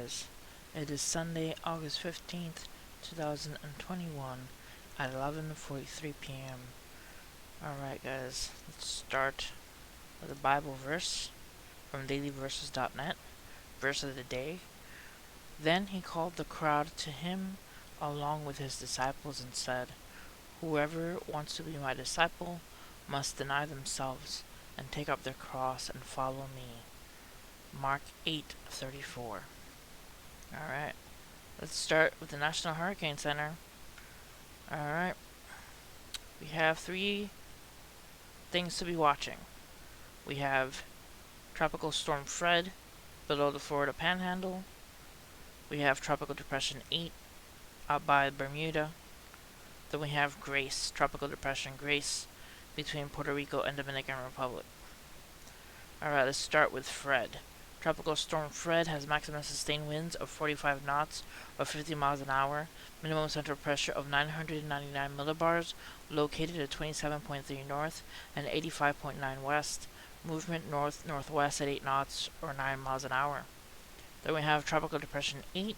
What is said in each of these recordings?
guys. It is Sunday, August 15th, 2021 at 11:43 p.m. Alright guys, let's start with a Bible verse from dailyverses.net. Verse of the day. Then he called the crowd to him along with his disciples and said, "Whoever wants to be my disciple must deny themselves and take up their cross and follow me." Mark 8:34. Alright, let's start with the National Hurricane Center. Alright, we have three things to be watching. We have Tropical Storm Fred below the Florida Panhandle. We have Tropical Depression 8 out by Bermuda. Then we have Grace, Tropical Depression Grace between Puerto Rico and Dominican Republic. Alright, let's start with Fred. Tropical Storm Fred has maximum sustained winds of 45 knots or 50 miles an hour, minimum central pressure of 999 millibars, located at 27.3 north and 85.9 west, movement north-northwest at 8 knots or 9 miles an hour. Then we have Tropical Depression 8,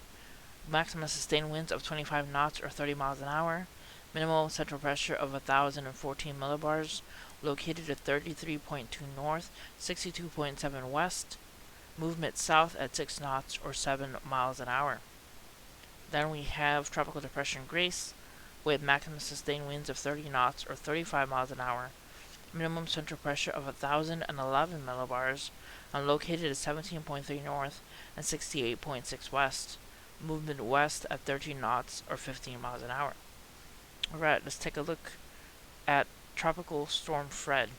maximum sustained winds of 25 knots or 30 miles an hour, minimal central pressure of 1014 millibars, located at 33.2 north, 62.7 west, movement south at 6 knots or 7 miles an hour. Then we have Tropical Depression Grace with maximum sustained winds of 30 knots or 35 miles an hour, minimum central pressure of 1011 millibars, and located at 17.3 north and 68.6 west, movement west at 13 knots or 15 miles an hour. Alright, let's take a look at Tropical Storm Fred.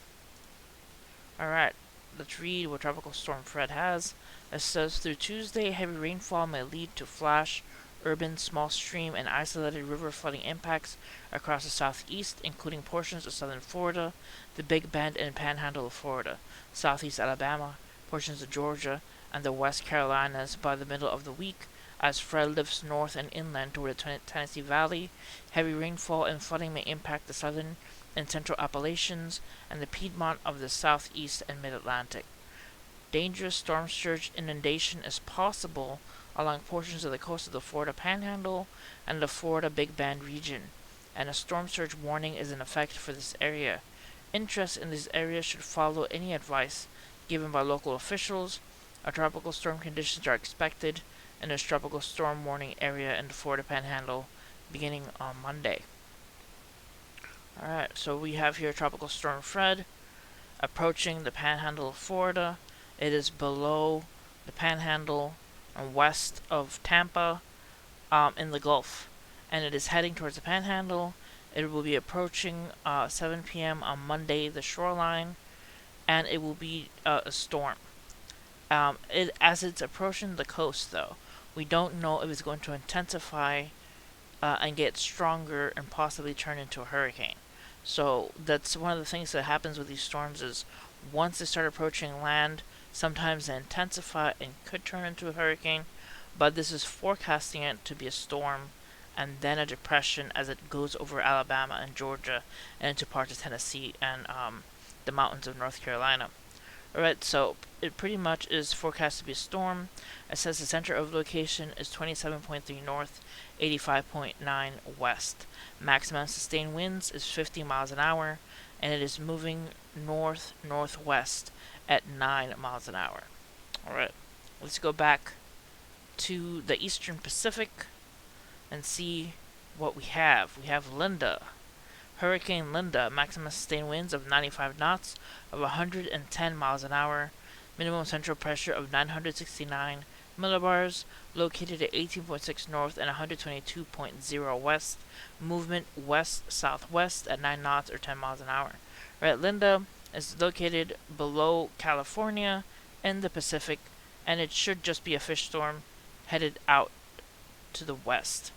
Alright, let's read what Tropical Storm Fred has. It says, through Tuesday, heavy rainfall may lead to flash, urban, small stream, and isolated river flooding impacts across the southeast, including portions of southern Florida, the Big Bend and Panhandle of Florida, southeast Alabama, portions of Georgia, and the West Carolinas by the middle of the week. As Fred lifts north and inland toward the Tennessee Valley, heavy rainfall and flooding may impact the southern and central Appalachians and the Piedmont of the southeast and mid-Atlantic. Dangerous storm surge inundation is possible along portions of the coast of the Florida Panhandle and the Florida Big Bend region, and a storm surge warning is in effect for this area. Interest in this area should follow any advice given by local officials. A tropical storm conditions are expected in this tropical storm warning area in the Florida Panhandle beginning on Monday. Alright, so we have here Tropical Storm Fred approaching the Panhandle of Florida. It is below the Panhandle and west of Tampa in the Gulf, and it is heading towards the Panhandle. It will be approaching 7 p.m. on Monday, the shoreline, and it will be a storm. As it's approaching the coast, though, we don't know if it's going to intensify and get stronger and possibly turn into a hurricane. So that's one of the things that happens with these storms is once they start approaching land, sometimes they intensify and could turn into a hurricane, but this is forecasting it to be a storm and then a depression as it goes over Alabama and Georgia and into parts of Tennessee and the mountains of North Carolina. Alright, so it pretty much is forecast to be a storm. It says the center of location is 27.3 north, 85.9 west. Maximum sustained winds is 50 miles an hour, and it is moving north-northwest at 9 miles an hour. Alright, let's go back to the Eastern Pacific and see what we have. We have Linda. Hurricane Linda, maximum sustained winds of 95 knots of 110 miles an hour, minimum central pressure of 969 millibars, located at 18.6 north and 122.0 west, movement west-southwest at 9 knots or 10 miles an hour. Right, Linda is located below California in the Pacific, and it should just be a fish storm headed out to the west.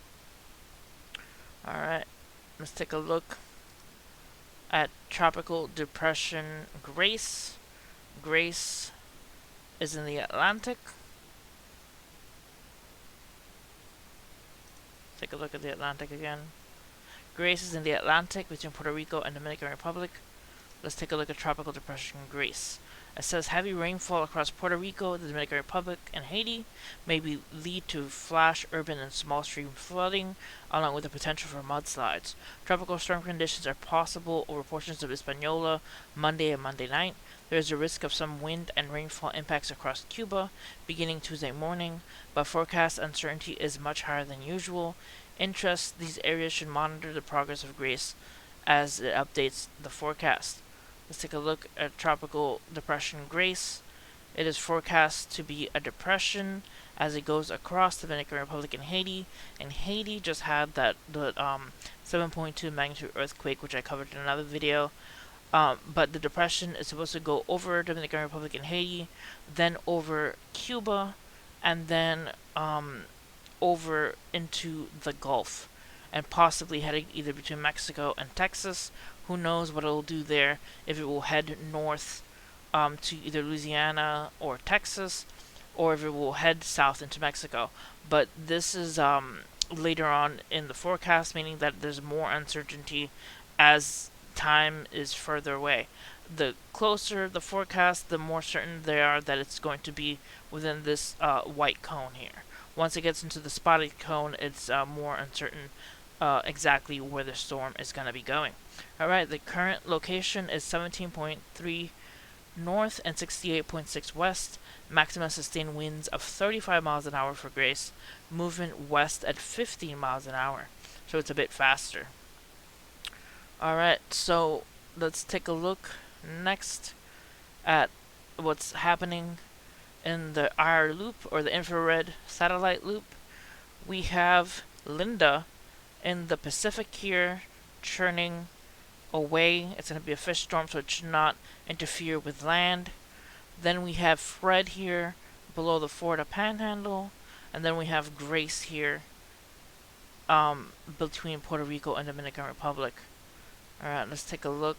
Alright, let's take a look at Tropical Depression Grace. Grace is in the Atlantic. Take a look at the Atlantic again. Grace is in the Atlantic between Puerto Rico and Dominican Republic. Let's take a look at Tropical Depression Grace. It says heavy rainfall across Puerto Rico, the Dominican Republic, and Haiti may lead to flash urban and small stream flooding, along with the potential for mudslides. Tropical storm conditions are possible over portions of Hispaniola Monday and Monday night. There is a risk of some wind and rainfall impacts across Cuba beginning Tuesday morning, but forecast uncertainty is much higher than usual. Interest: these areas should monitor the progress of Grace as it updates the forecast. Let's take a look at Tropical Depression Grace. It is forecast to be a depression as it goes across the Dominican Republic and Haiti. And Haiti just had the 7.2 magnitude earthquake, which I covered in another video. But the depression is supposed to go over Dominican Republic and Haiti, then over Cuba, and then over into the Gulf, and possibly heading either between Mexico and Texas. Who knows what it'll do there, if it will head north to either Louisiana or Texas, or if it will head south into Mexico. But this is later on in the forecast, meaning that there's more uncertainty as time is further away. The closer the forecast, the more certain they are that it's going to be within this white cone here. Once it gets into the spotted cone, it's more uncertain exactly where the storm is going to be going. Alright, the current location is 17.3 north and 68.6 west. Maximum sustained winds of 35 miles an hour for Grace. Movement west at 15 miles an hour. So it's a bit faster. Alright, so let's take a look next at what's happening in the IR loop, or the infrared satellite loop. We have Linda in the Pacific here, churning away. It's going to be a fish storm, so it should not interfere with land. Then we have Fred here below the Florida Panhandle, and then we have Grace here between Puerto Rico and Dominican Republic. Alright, let's take a look.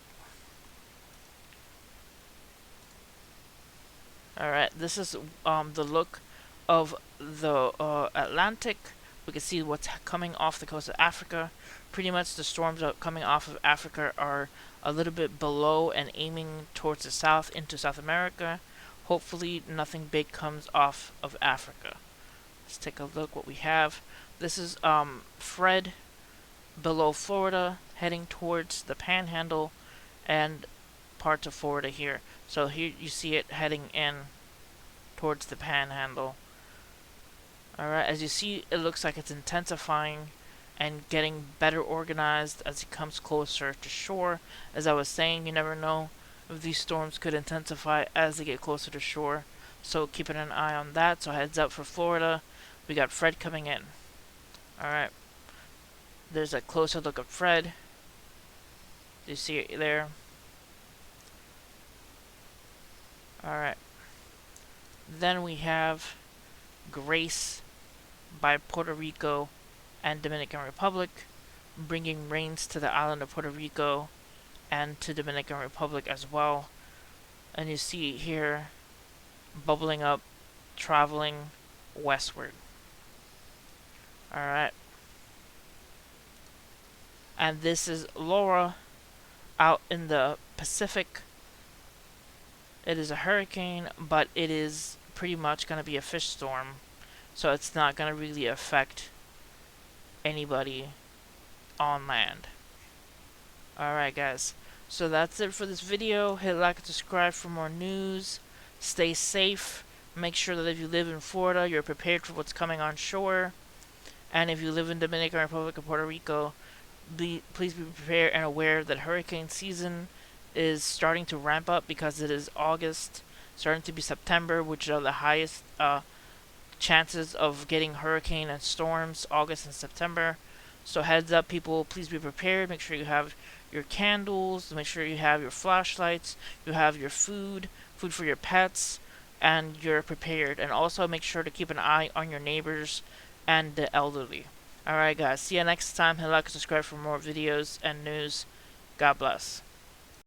Alright, this is the look of the Atlantic. We can see what's coming off the coast of Africa. Pretty much the storms coming off of Africa are a little bit below and aiming towards the south into South America. Hopefully nothing big comes off of Africa. Let's take a look what we have. This is Fred below Florida, heading towards the Panhandle and parts of Florida here. So here you see it heading in towards the Panhandle. Alright, as you see, it looks like it's intensifying and getting better organized as it comes closer to shore. As I was saying, you never know if these storms could intensify as they get closer to shore. So keeping an eye on that. So heads up for Florida. We got Fred coming in. Alright. There's a closer look of Fred. Do you see it there? Alright. Then we have Grace by Puerto Rico and Dominican Republic, bringing rains to the island of Puerto Rico and to Dominican Republic as well. And you see here bubbling up, traveling westward. Alright. And this is Laura out in the Pacific. It is a hurricane, but it is pretty much going to be a fish storm. So it's not going to really affect anybody on land. Alright guys, so that's it for this video. Hit like and subscribe for more news. Stay safe. Make sure that if you live in Florida, you're prepared for what's coming on shore. And if you live in Dominican Republic or Puerto Rico, please be prepared and aware that hurricane season is starting to ramp up, because it is August, starting to be September, which are the highest chances of getting hurricane and storms, August and September. So heads up, people, please be prepared. Make sure you have your candles, make sure you have your flashlights, you have your food for your pets, and you're prepared. And also make sure to keep an eye on your neighbors and the elderly. Alright guys, see you next time. Hit like and subscribe for more videos and news. God bless.